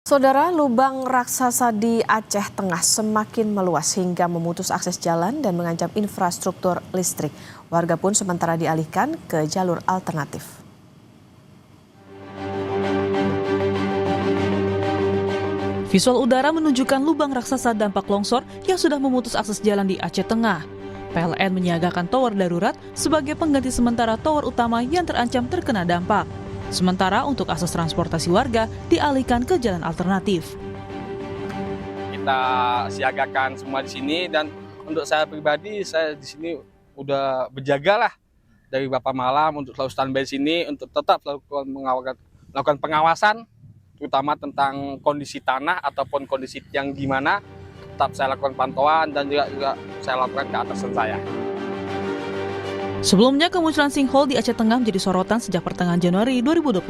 Saudara, lubang raksasa di Aceh Tengah semakin meluas hingga memutus akses jalan dan mengancam infrastruktur listrik. Warga pun sementara dialihkan ke jalur alternatif. Visual udara menunjukkan lubang raksasa dampak longsor yang sudah memutus akses jalan di Aceh Tengah. PLN menyiagakan tower darurat sebagai pengganti sementara tower utama yang terancam terkena dampak. Sementara untuk akses transportasi warga dialihkan ke jalan alternatif. Kita siagakan semua di sini dan untuk saya pribadi, saya di sini udah berjaga lah dari beberapa malam untuk selalu standby di sini untuk tetap melakukan pengawasan, terutama tentang kondisi tanah ataupun kondisi yang gimana. Tetap saya lakukan pantauan dan juga saya lakukan ke atasan saya. Sebelumnya kemunculan sinkhole di Aceh Tengah menjadi sorotan sejak pertengahan Januari 2026.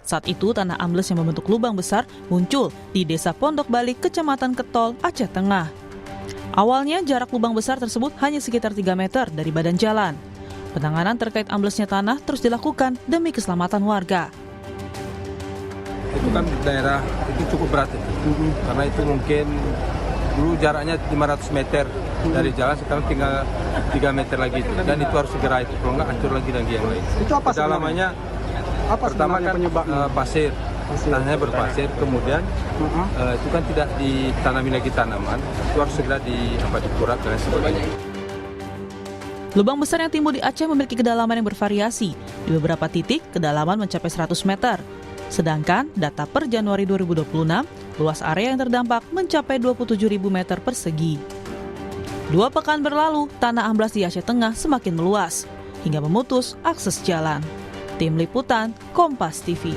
Saat itu tanah ambles yang membentuk lubang besar muncul di Desa Pondok Balik, Kecamatan Ketol, Aceh Tengah. Awalnya jarak lubang besar tersebut hanya sekitar 3 meter dari badan jalan. Penanganan terkait amblesnya tanah terus dilakukan demi keselamatan warga. Itu kan daerah itu cukup berat itu. Karena itu mungkin dulu jaraknya 500 meter dari jalan, sekarang tinggal 3 meter lagi itu. Dan itu harus segera itu, kalau nggak hancur lagi yang lain. Itu apa kedalamannya? Apa pertama kan pasir, tanahnya berpasir, kemudian itu kan tidak ditanami lagi tanaman, itu harus segera dikurat dan sebagainya. Lubang besar yang timbul di Aceh memiliki kedalaman yang bervariasi. Di beberapa titik, kedalaman mencapai 100 meter. Sedangkan data per Januari 2026, luas area yang terdampak mencapai 27.000 meter persegi. 2 pekan berlalu, tanah amblas di Aceh Tengah semakin meluas, hingga memutus akses jalan. Tim Liputan, Kompas TV.